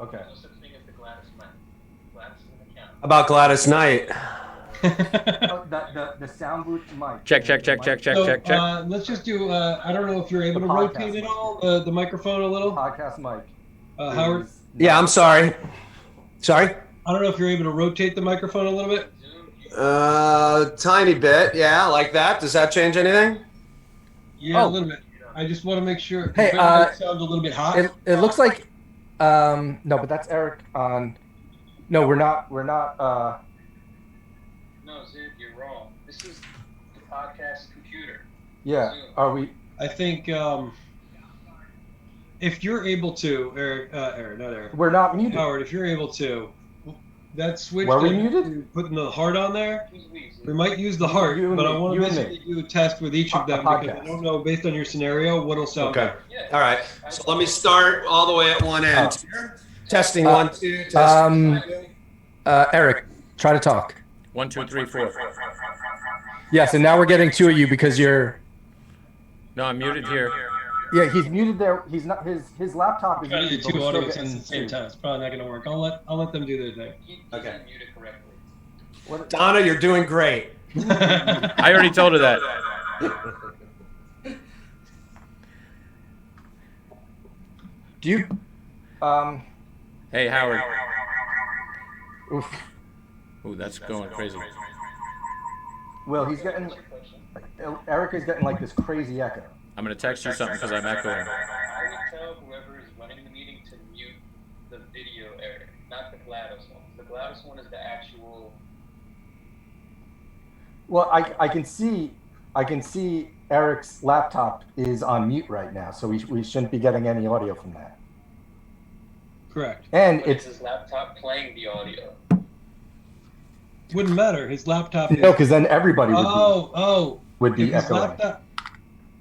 Okay. There's no such thing as the Gladys Knight. Gladys is an account. About Gladys Knight. The sound booth mic. Check. So, let's just do. I don't know if you're able to rotate it all the microphone a little. Podcast mic. Howard. Yeah, I'm sorry. Sorry. I don't know if you're able to rotate the microphone a little bit. Tiny bit. Yeah, like that. Does that change anything? Yeah, a little bit. I just want to make sure. Hey, it sounds a little bit hot. It looks like. No, but that's Eric on. No, we're not. No, Zig, you're wrong. This is the podcast computer. Yeah. Zoom. Are we? I think if you're able to, Eric, not Eric. We're not muted. Howard, if you're able to, that switch. Were we to muted? Putting the heart on there. We might use the heart, but I want to basically do a test with each of them because I don't know based on your scenario what'll sound Okay. better. All right. So let me start all the way at one end. Testing 1, 2. Testing. Eric, try to talk. 1, 2, 3, 4. Yes, and now we're getting two of you because you're. No, I'm muted here. Yeah, he's muted there. He's not. His laptop is Trying to do muted. but two we're still audio tests getting at the same two. time. It's probably not going to work. I'll let them do their thing. Okay. Muted correctly. Donna, you're doing great. I already told her that. Do you? Hey, Howard. Oof. Ooh, that's going crazy. Well, he's getting. Eric is getting like this crazy echo. I'm going to text you something because I'm echoing. I would tell whoever is running the meeting to mute the video, Eric, not the GLaDOS one. The GLaDOS one is the actual. Well, I can see Eric's laptop is on mute right now, so we shouldn't be getting any audio from that. Correct. And But it's his laptop playing the audio. Wouldn't matter. His laptop. no, because then everybody would be If his echoing. laptop,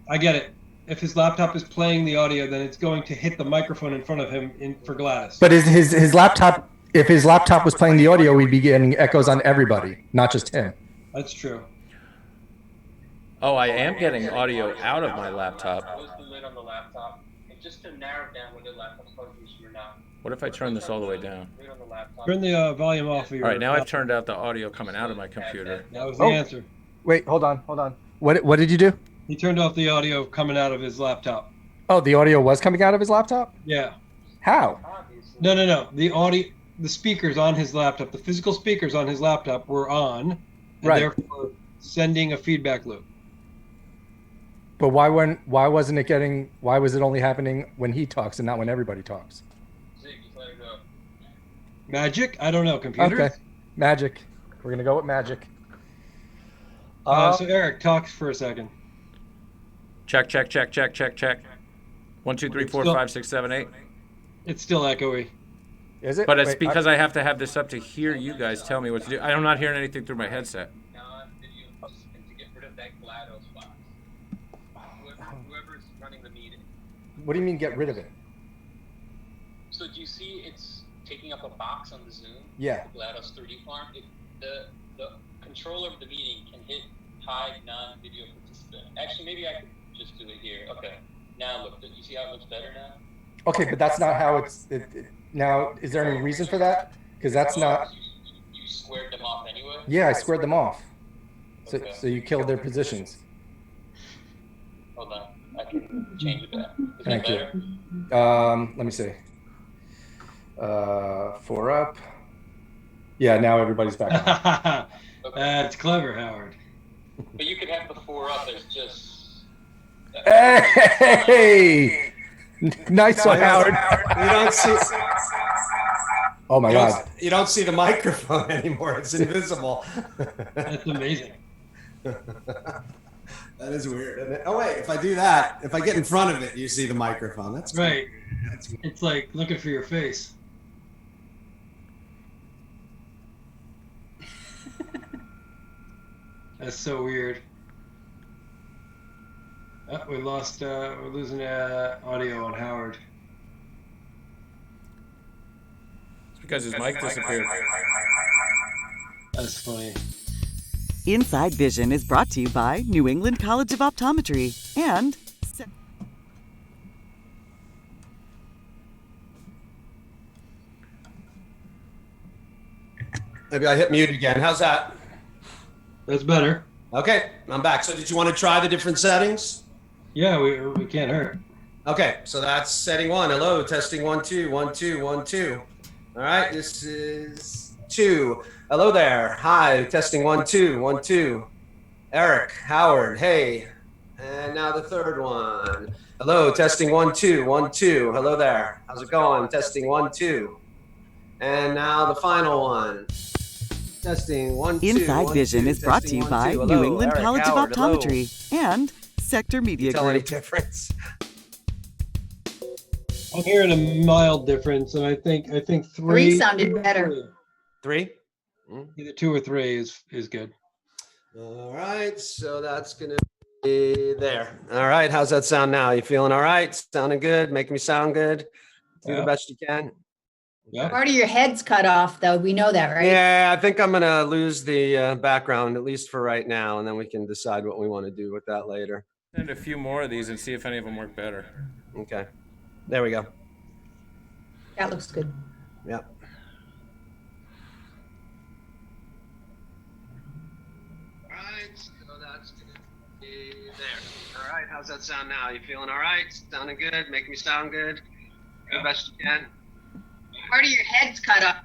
I get it. If his laptop is playing the audio, then it's going to hit the microphone in front of him for Gladys. But his laptop? If his laptop was playing the audio, we'd be getting echoes on everybody, not just him. That's true. Oh, I am getting audio out of my laptop. Close the lid on the laptop, and just to narrow down whether the laptop's plugged in or not. What if I turn this all the way down? Lid on the laptop. Turn the volume off of your. All right, now I've laptop. turned out the audio coming out of my computer. That was the answer. Wait, hold on. What did you do? He turned off the audio coming out of his laptop. Oh, the audio was coming out of his laptop? Yeah. How? Obviously. No. The speakers on his laptop, the physical speakers on his laptop were on, and Right. therefore sending a feedback loop. But why was it only happening when he talks and not when everybody talks? Zig, just let it go. Magic? I don't know. Computers? Okay. Magic. We're gonna go with magic. So Eric, talk for a second. Check. 1, 2, 3, 4, 5, 6, 7, 8. It's still echoey. Is it? But it's Wait, because I have to have this up to hear you guys tell me what to do. I'm not hearing anything through my headset. Non-video participant to get rid of that GLaDOS box. Whoever is running the meeting. What do you mean get rid of it? So do you see it's taking up a box on the Zoom? Yeah. The GLaDOS 3D farm. The controller of the meeting can hit hide non-video participant. Actually, maybe I could just do it here. Okay. Now look. You see how it looks better now? Okay, but that's not how now, is there any reason for that? Because that's not. You squared them off anyway? Yeah, I squared them off. So, Okay. so you killed their positions. Hold on. I can change it back. Is Thank that you. better? Let me see. 4 up. Yeah, now everybody's back. That's clever, Howard. But you could have the 4 up as just. Hey! Nice one, Howard. You don't see. Oh my God. You don't see the microphone anymore. It's invisible. That's amazing. That is weird, isn't it? Oh wait, if I do that, if I get in front of it, you see the microphone. That's Right. That's weird. It's like looking for your face. That's so weird. Oh, we lost. We're losing audio on Howard. It's because his mic disappeared. That's funny. Inside Vision is brought to you by New England College of Optometry and Maybe I hit mute again. How's that? That's better. Okay, I'm back. So did you want to try the different settings? Yeah, we can't hurt. Okay, so that's setting 1. Hello, testing 1, 2, 1, 2, 1, 2. All right, this is 2. Hello there. Hi, testing 1, 2, 1, 2. Eric, Howard, hey. And now the third one. Hello, testing 1, 2, 1, 2. Hello there. How's it going? Testing 1, 2. And now the final one. Testing 1, 2. Inside 1, Vision 2, is brought to testing, you 1, by 2. New Hello, England Eric, College Howard, of Optometry and Sector Media Tell any Group. difference? I'm hearing a mild difference, and I think 3. 3 sounded better. 3? Either 2 or 3 is good. All right, so that's gonna be there. All right, how's that sound now? You feeling all right? Sounding good? Making me sound good? Do the best you can. Yeah. Part of your head's cut off, though. We know that, right? Yeah, I think I'm gonna lose the background at least for right now, and then we can decide what we want to do with that later. Send a few more of these and see if any of them work better. Okay, there we go. That looks good. Yep. All right, so that's gonna be there. All right, how's that sound now? You feeling all right? Sounding good? Making me sound good? Do the best you can. Part of your head's cut off.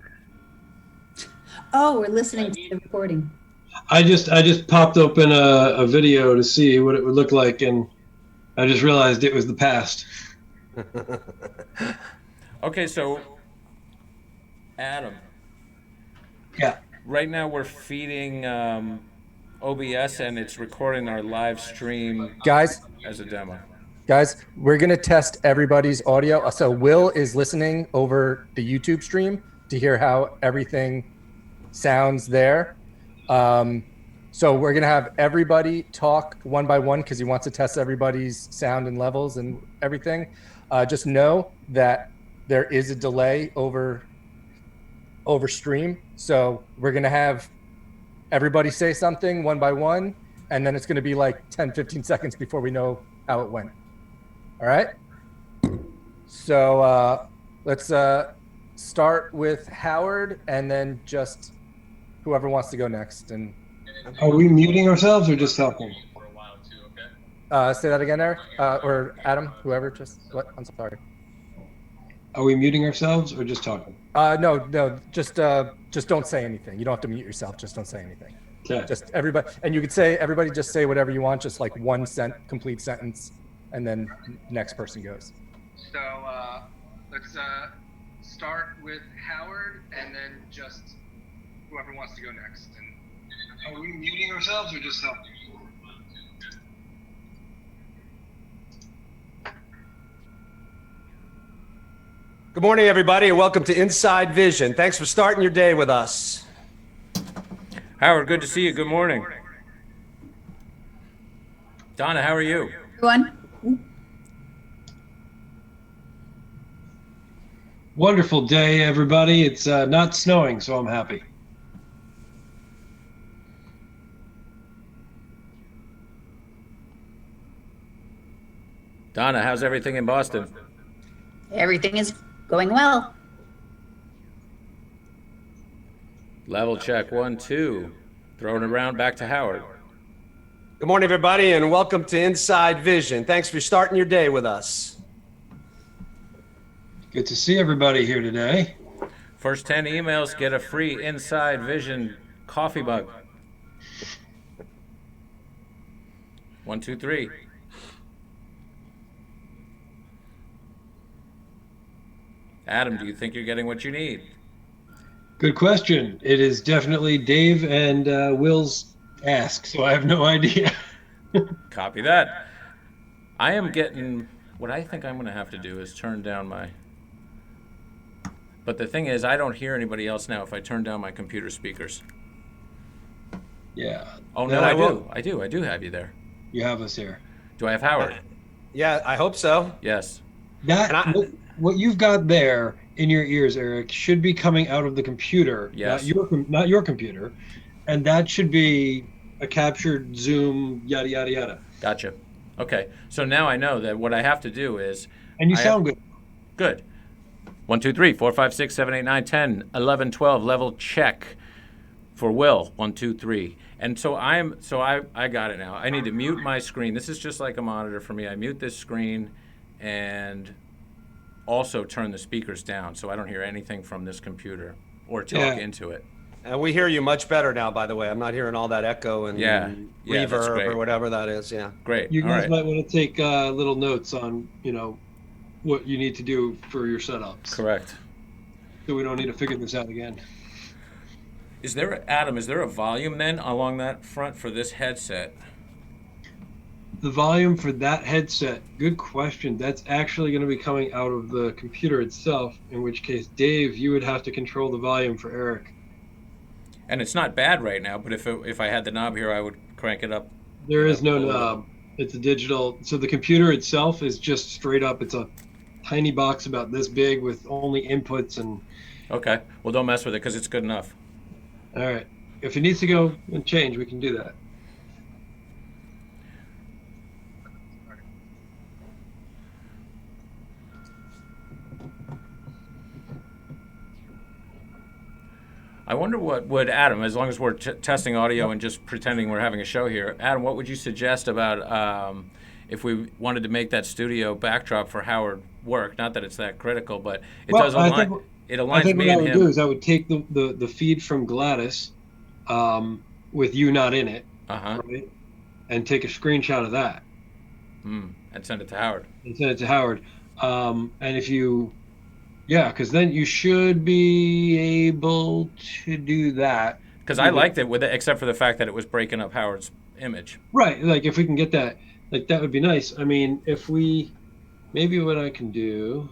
Oh, we're listening to the recording. I just popped open a video to see what it would look like, and I just realized it was the past. Okay, so Adam. Yeah. Right now we're feeding OBS and it's recording our live stream Guys, as a demo. we're going to test everybody's audio. So Will is listening over the YouTube stream to hear how everything sounds there. So we're going to have everybody talk one by one because he wants to test everybody's sound and levels and everything. Just know that there is a delay over stream. So we're going to have everybody say something one by one, and then it's going to be like 10, 15 seconds before we know how it went. All right. So let's start with Howard, and then just whoever wants to go next. And Are we muting ourselves or just talking? For a while too, okay? say that again, Eric, or Adam, whoever. Just what? I'm sorry. Are we muting ourselves or just talking? No, just don't say anything. You don't have to mute yourself. Just don't say anything. Okay. Just everybody, and you could say everybody just say whatever you want, just like one complete sentence, and then next person goes. So let's start with Howard, and then just whoever wants to go next. And Are we muting ourselves or just talking? Good morning, everybody, and welcome to Inside Vision. Thanks for starting your day with us. Howard, good to see you. Good morning. Donna, how are you? Everyone? Wonderful day, everybody. It's not snowing, so I'm happy. Donna, how's everything in Boston? Everything is going well. Level check, 1, 2. Throwing it around back to Howard. Good morning, everybody, and welcome to Inside Vision. Thanks for starting your day with us. Good to see everybody here today. First 10 emails get a free Inside Vision coffee mug. 1, 2, 3. Adam, do you think you're getting what you need? Good question. It is definitely Dave and Will's ask, so I have no idea. Copy that. I am getting, what I think I'm going to have to do is turn down my, but the thing is, I don't hear anybody else now if I turn down my computer speakers. Yeah. Oh, no, I do. I do have you there. You have us here. Do I have Howard? Yeah, I hope so. Yes. What you've got there in your ears, Eric, should be coming out of the computer, yes. not your computer, and that should be a captured Zoom, yada yada yada. Gotcha. Okay, so now I know that what I have to do is. And you sound good. Good. 1, 2, 3, 4, 5, 6, 7, 8, 9, 10, 11, 12. Level check. For Will, 1, 2, 3. And so I got it now. I need to mute my screen. This is just like a monitor for me. I mute this screen and also turn the speakers down so I don't hear anything from this computer or talk into it. And we hear you much better now, by the way. I'm not hearing all that echo and reverb or whatever that is. Yeah. Great. You guys might want to take little notes on, what you need to do for your setups. Correct. So we don't need to figure this out again. Adam, is there a volume then along that front for this headset? The volume for that headset, good question. That's actually going to be coming out of the computer itself, in which case, Dave, you would have to control the volume for Eric. And it's not bad right now, but if I had the knob here, I would crank it up. There is no knob. It's a digital. So the computer itself is just straight up. It's a tiny box about this big with only inputs and... Okay. Well, don't mess with it because it's good enough. All right. If it needs to go and change, we can do that. I wonder what would, Adam, as long as we're testing audio and just pretending we're having a show here, Adam, what would you suggest about if we wanted to make that studio backdrop for Howard work? Not that it's that critical, but it does align. It aligns I think me what I and would him. do is I would take the feed from Gladys with you not in it, right? And take a screenshot of that. And send it to Howard. And if you... Yeah, because then you should be able to do that. Because I liked it with it, except for the fact that it was breaking up Howard's image. Right, like if we can get that, like that would be nice. I mean, maybe what I can do.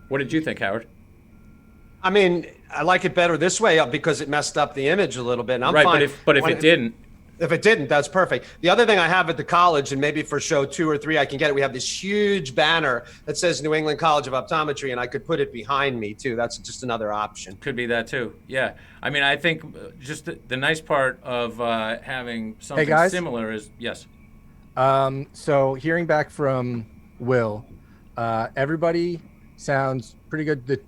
What did you think, Howard? I mean, I like it better this way because it messed up the image a little bit. And I'm fine. But if it didn't. If it didn't, that's perfect. The other thing I have at the college, and maybe for show 2 or 3, I can get it. We have this huge banner that says New England College of Optometry, and I could put it behind me too. That's just another option. Could be that too. Yeah. I mean, I think just the nice part of having something similar is, yes. So hearing back from Will, everybody sounds pretty good. The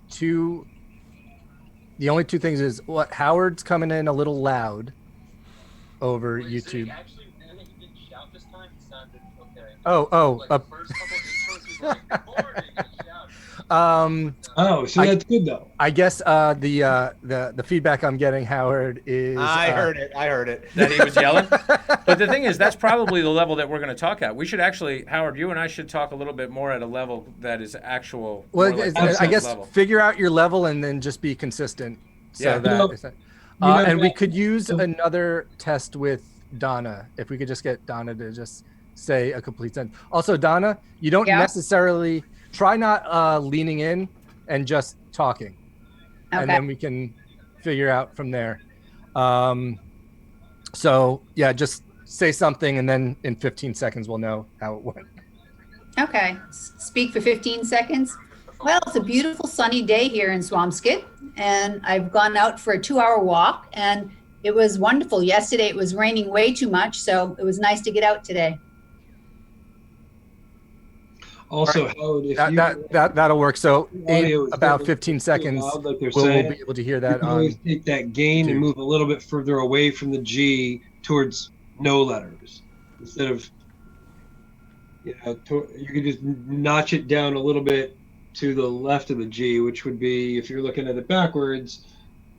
only two things is Howard's coming in a little loud over YouTube. Actually, I think he didn't shout this time. He sounded okay. So that's good though. I guess the feedback I'm getting, Howard, is I heard it. That he was yelling. But the thing is, that's probably the level that we're going to talk at. We should actually, Howard, you and I should talk a little bit more at a level that is actual. Well, like I guess level. Figure out your level and then just be consistent. So Yeah. And we could use another test with Donna, if we could just get Donna to just say a complete sentence. Also, Donna, you don't necessarily try not leaning in and just talking, and then we can figure out from there. So yeah, just say something, and then in 15 seconds we'll know how it went. Okay, speak for 15 seconds. Well, it's a beautiful sunny day here in Swampscott, and I've gone out for a 2-hour walk, and it was wonderful. Yesterday it was raining way too much, so it was nice to get out today. Also, Howard, if that'll work. So in about 15 seconds, like we'll be able to hear that. You can always take that gain and move a little bit further away from the G towards no letters, instead of, you could just notch it down a little bit to the left of the G, which would be, if you're looking at it backwards,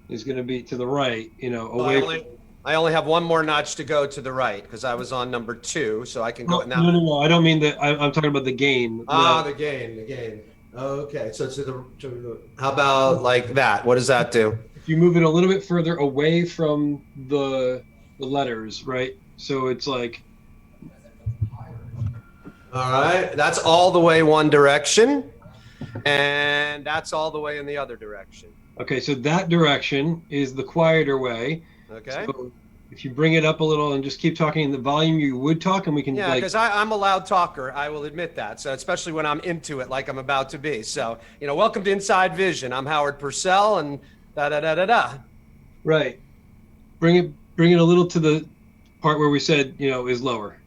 is going to be to the right, away. I only have one more notch to go to the right because I was on number 2, so I can go now. No. I don't mean that. I'm talking about the gain. The gain. Okay, so how about like that? What does that do? If you move it a little bit further away from the letters, right? So it's like. All right, that's all the way one direction, and that's all the way in the other direction. Okay, so that direction is the quieter way. Okay. So if you bring it up a little and just keep talking in the volume you would talk, and we can because I'm a loud talker, I will admit that. So especially when I'm into it, like I'm about to be. So welcome to Inside Vision. I'm Howard Purcell, and da. Right. Bring it a little to the part where we said is lower.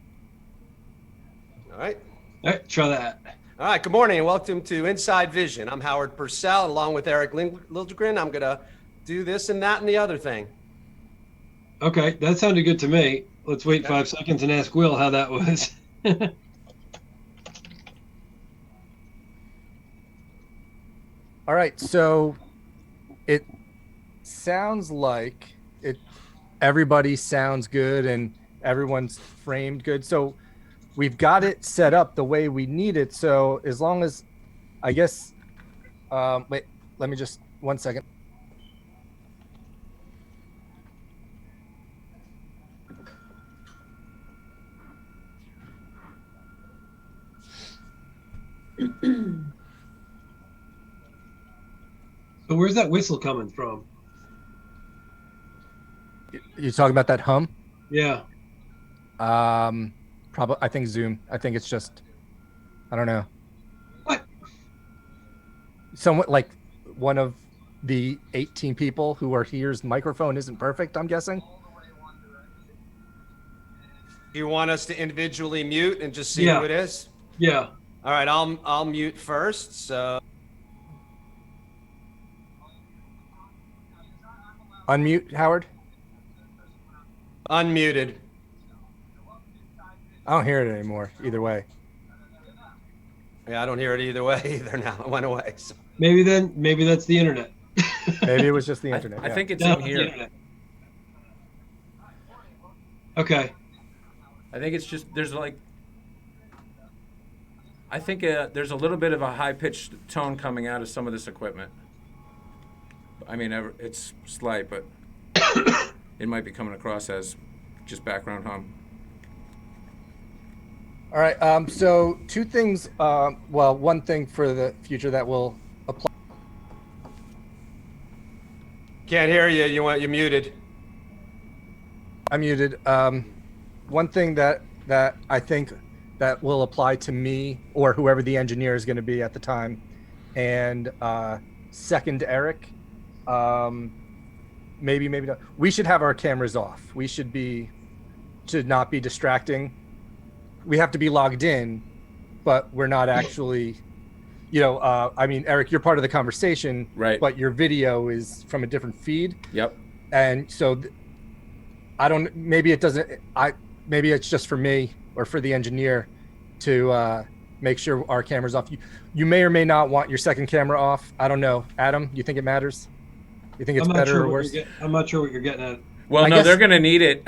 All right. All right. Try that. All right, good morning and welcome to Inside Vision. I'm Howard Purcell, along with Eric Lildgren. I'm going to do this and that and the other thing. Okay, that sounded good to me. Let's wait 5 seconds and ask Will how that was. All right, so it sounds like everybody sounds good and everyone's framed good. So we've got it set up the way we need it. So as long as, I guess, wait, let me just 1 second. So where's that whistle coming from? You talking about that hum? Yeah. Probably, I think Zoom. I think it's just, I don't know. What? Somewhat like one of the 18 people who are here's microphone isn't perfect, I'm guessing. You want us to individually mute and just see Yeah. who it is? Yeah. All right, I'll mute first. So Unmute, Howard. unmuted. I don't hear it anymore either way. Yeah, I don't hear it either way either now. It went away. So. Maybe that's the internet. Maybe it was just the internet. I yeah. think it's No, in it's the here. internet. Okay. I think it's just there's like. I think there's a little bit of a high-pitched tone coming out of some of this equipment. I mean, it's slight, but it might be coming across as just background hum. All right. So two things. Well, one thing for the future that will apply. Can't hear you. You're muted. I'm muted. One thing that I think that will apply to me or whoever the engineer is going to be at the time, and second to Eric. Maybe not. We should have our cameras off. We should not be distracting. We have to be logged in, but we're not actually, I mean, Eric, you're part of the conversation, Right. But your video is from a different feed. Yep. And so maybe it's just for me or for the engineer to make sure our camera's off. You may or may not want your second camera off. I don't know. Adam, you think it matters? You think it's better or worse? I'm not sure what you're getting at. Well, I no, guess- they're going to need it,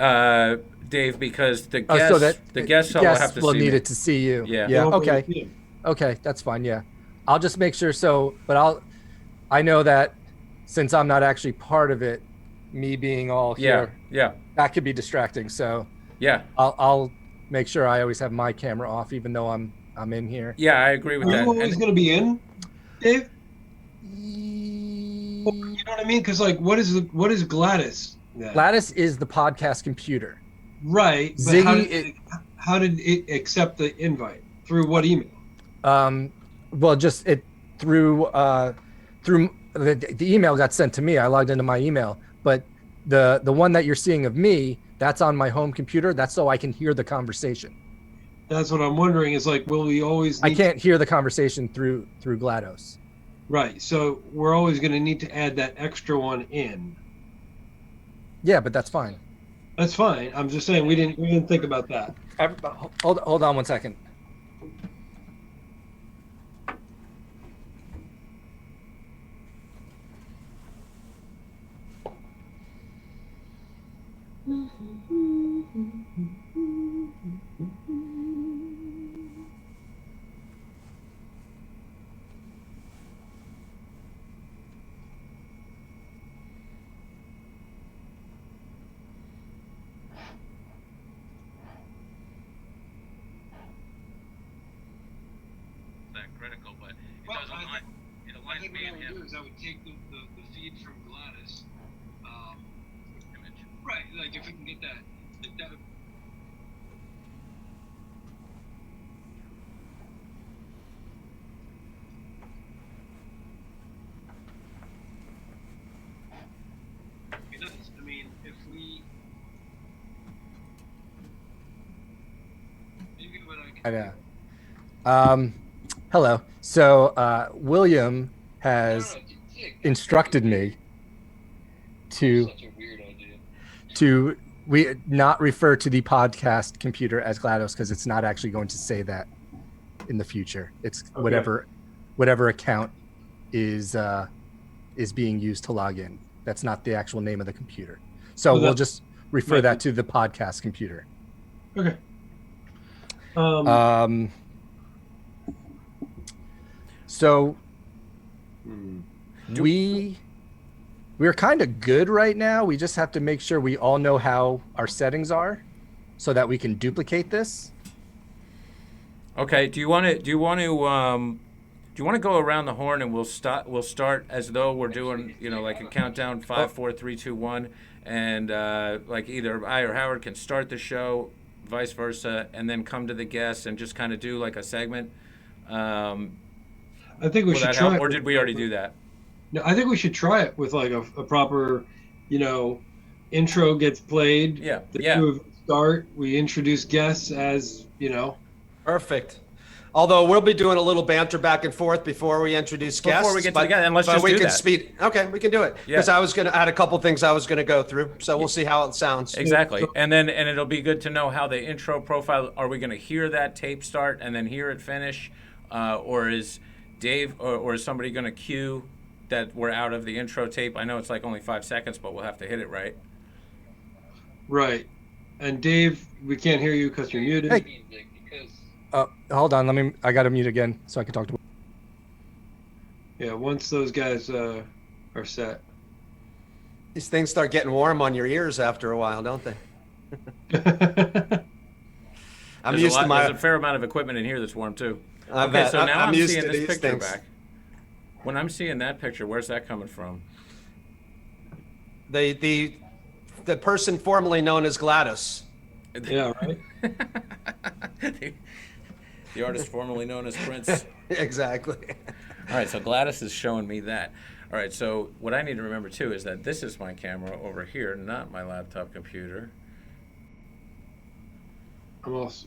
Dave, because the guests will have to will see need me. it to see you. Yeah. Yeah. They won't be able Okay. to see it. Okay. That's fine. Yeah. I'll just make sure. But I know that since I'm not actually part of it, me being all Yeah. here, Yeah. that could be distracting. So Yeah. I'll make sure I always have my camera off, even though I'm in here. Yeah. I agree with Are that. you always And- going to be in, Dave? You know what I mean? Because like, what is Gladys? then? Gladys is the podcast computer. Right. But Ziggy how did it accept the invite? Through what email? Well, just through the email got sent to me. I logged into my email, but the one that you're seeing of me, that's on my home computer. That's so I can hear the conversation. That's what I'm wondering. Is like, will we always? I can't hear the conversation through GLaDOS. Right. So we're always going to need to add that extra one in. Yeah, but that's fine. That's fine. I'm just saying we didn't think about that. Hold on 1 second. that critical, but it Well, does align. It I aligns think me what I and would do him. is I would take the feed from Gladys. Image. Right. Like if we can get that. It does. I mean, if we. Maybe what I can I know. Hello. So William has instructed me to Such a weird idea. we not refer to the podcast computer as GLaDOS because it's not actually going to say that in the future. It's Okay. whatever account is being used to log in. That's not the actual name of the computer. So Well, we'll that- just refer that to the podcast computer. Okay. So Hmm. we're kind of good right now. We just have to make sure we all know how our settings are so that we can duplicate this. Okay. Do you want to go around the horn and we'll start as though we're doing, like a countdown, 5, 4, 3, 2, 1, and like either I or Howard can start the show, vice versa, and then come to the guests and just kind of do like a segment. I think we Will should that try help, it. or did we already do that? No, I think we should try it with like a proper, intro gets played. Yeah, The yeah. two of us start. We introduce guests as, Perfect. Although we'll be doing a little banter back and forth before we introduce guests. Before we get to the guests, and let's but just we do can that. speed. Okay, we can do it. Yeah. Because I had a couple things I was gonna go through, so we'll see how it sounds. Exactly. And it'll be good to know how the intro profile, are we going to hear that tape start and then hear it finish? Or is Dave or is somebody going to cue that we're out of the intro tape? I know it's like only 5 seconds, but we'll have to hit it right. right. And Dave, we can't hear you because you're muted. Hey. Hold on. I got to mute again so I can talk to. Yeah, once those guys are set. These things start getting warm on your ears after a while, don't they? I'm used to There's a fair amount of equipment in here that's warm too. I Okay, bet. so now I'm used seeing to this these picture things. back. When I'm seeing that picture, where's that coming from? The person formerly known as GLaDOS. Yeah, right. The artist formerly known as Prince. Exactly. All right, so GLaDOS is showing me that. All right, so what I need to remember too is that this is my camera over here, not my laptop computer. I'm also,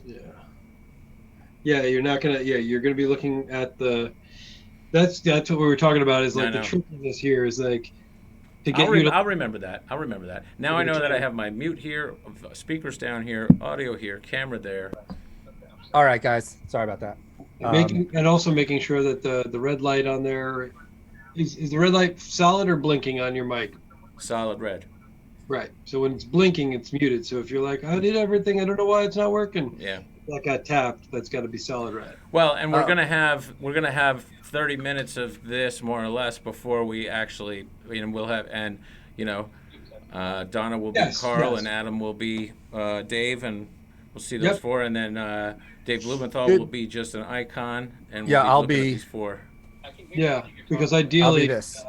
yeah, you're not gonna. Yeah, you're gonna be looking at the. That's what we were talking about. Is like the trickiness here is like to get you to. I'll remember that. Now I know that I have my mute here, speakers down here, audio here, camera there. All right, guys. Sorry about that. And also making sure that the red light on there is the red light solid or blinking on your mic? Solid red. Right. So when it's blinking, it's muted. So if you're like, I did everything, I don't know why it's not working. Yeah. That got tapped. That's got to be solid red. Well, and we're gonna have 30 minutes of this more or less before we actually, we'll have, and Donna will be Carl, and Adam will be Dave, and we'll see those four, and then Dave Blumenthal will be just an icon, and we'll I'll looking at be these four. Yeah, because ideally, this.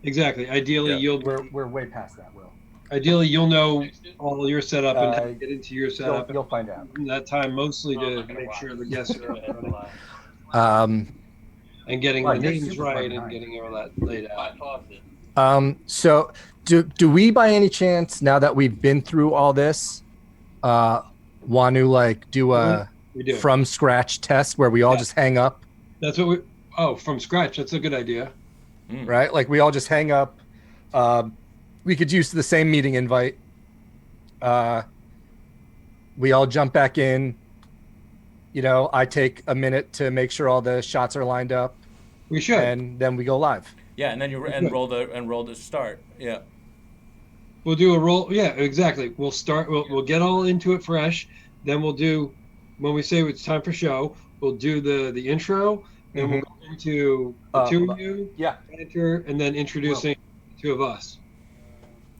Exactly. Ideally, we're way past that, Will. Ideally, you'll know all your setup and how to get into your setup. You'll find out. That time mostly to make sure the guests are up and getting the names right and getting all that laid out. So do we by any chance, now that we've been through all this, want to like do a from scratch test where we all just hang up? That's what from scratch. That's a good idea. Right? Like we all just hang up. We could use the same meeting invite. We all jump back in. I take a minute to make sure all the shots are lined up. We should. And then we go live. Yeah, and then roll the start. Yeah. We'll do a roll. Yeah, exactly. We'll start. We'll get all into it fresh. Then we'll do, when we say it's time for show, we'll do the intro. Then we'll go into the two of you. Yeah. Enter, and then introducing the two of us.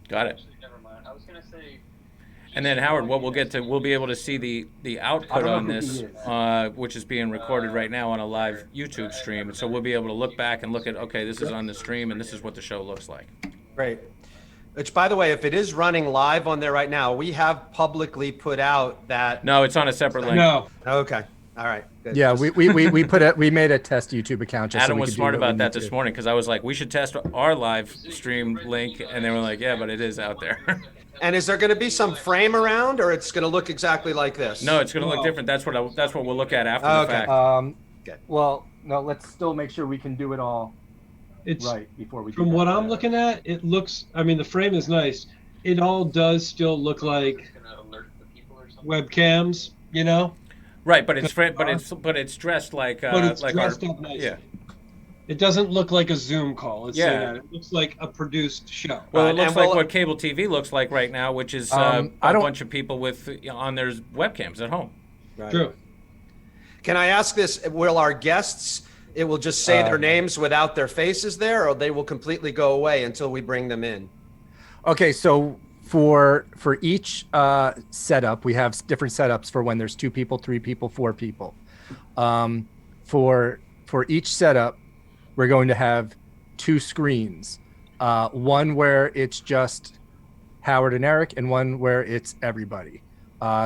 Got it. Never mind. I was gonna say. And then Howard, what we'll be able to see the output on this, which is being recorded right now on a live YouTube stream. So we'll be able to look back and look at, okay, this is on the stream and this is what the show looks like. Great. Which, by the way, if it is running live on there right now, we have publicly put out that. No, it's on a separate link. No. Okay. All right. Good. Yeah, we made a test YouTube account. Just Adam so we was could smart do what about we that need this to. morning because I was like, we should test our live stream link, and they were like, yeah, but it is out there. And is there going to be some frame around, or it's going to look exactly like this? No, it's going to look different. That's what we'll look at after the fact. Well, no, let's still make sure we can do it all It's right before we do from that. what I'm looking at, it looks. I mean, the frame is nice. It all does still look like It's gonna alert the people or something. webcams, you know, Right, but it's dressed like but it's like dressed our up nicely. yeah. It doesn't look like a Zoom call. Let's say Yeah. that. It looks like a produced show. Well, Right, it looks and like we'll- what cable TV looks like right now, which is I a don't- bunch of people with on their webcams at home. Right. True. Can I ask this? Will our guests, it will just say their names without their faces there, or they will completely go away until we bring them in? Okay, so for each setup, we have different setups for when there's 2 people, 3 people, 4 people. For each setup, we're going to have 2 screens. One where it's just Howard and Eric, and one where it's everybody.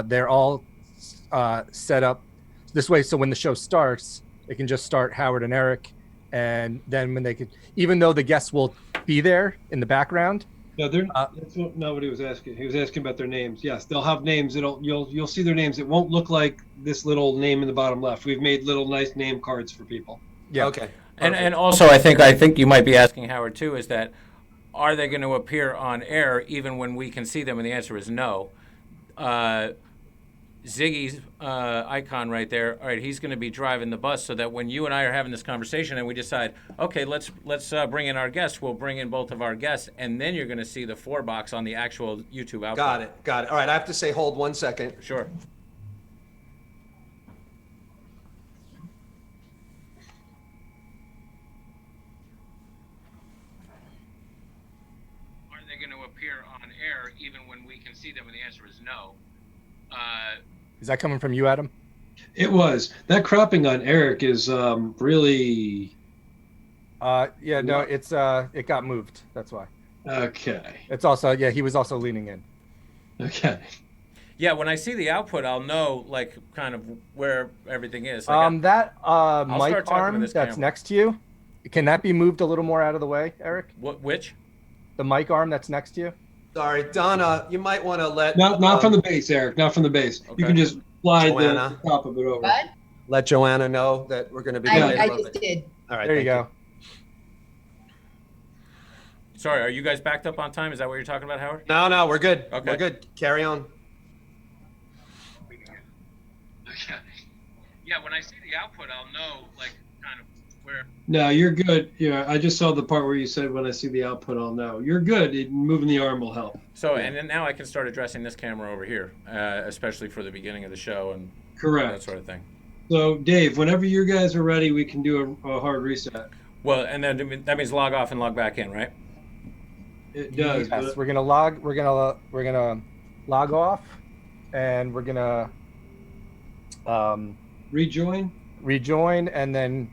They're all set up this way, so when the show starts, it can just start Howard and Eric, and then when they could, even though the guests will be there in the background. No, that's not what he was asking. He was asking about their names. Yes, they'll have names. You'll see their names. It won't look like this little name in the bottom left. We've made little nice name cards for people. Yeah. Okay. And also, I think you might be asking Howard too, is that are they going to appear on air even when we can see them? And the answer is no. Ziggy's icon right there. All right, he's going to be driving the bus, so that when you and I are having this conversation and we decide, okay, let's bring in our guests, we'll bring in both of our guests, and then you're going to see the 4 box on the actual YouTube output. Got it. All right, I have to say, hold 1 second. Sure. Are they going to appear on air even when we can see them? And the answer is no. Is that coming from you, Adam? It was. That cropping on Eric is really Yeah, no, it's it got moved. That's why. okay. It's also, yeah, he was also leaning in. Okay. Yeah, when I see the output, I'll know like kind of where everything is. Like, That start mic talking to arm this that's camera. next to you, can that be moved a little more out of the way, Eric? which? The mic arm that's next to you? Sorry, Donna, you might want to let Not from the base, Eric. Not from the base. Okay. You can just slide the Joanna. top of it over. What? let Joanna know that we're going to be. I delayed a little just bit. did. All right. There you thank go. Sorry, are you guys backed up on time? Is that what you're talking about, Howard? No, we're good. Okay. We're good. Carry on. Okay. Yeah, when I see the output, I'll know like kind of where. No, you're good. Yeah, I just saw the part where you said when I see the output, I'll know. You're good. Moving the arm will help. So, and then now I can start addressing this camera over here, especially for the beginning of the show and that Correct. sort of thing. So, Dave, whenever you guys are ready, we can do a hard reset. Well, and then that means log off and log back in, right? It does. Yes, but we're gonna log log off, and we're gonna rejoin. rejoin, and then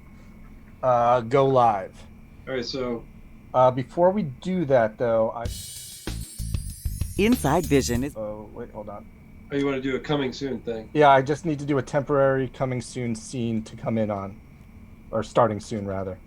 go live. All right. So, Before we do that, though, Inside Vision is oh wait, hold on. oh, you want to do a coming soon thing? Yeah, I just need to do a temporary coming soon scene to come in on, or starting soon rather.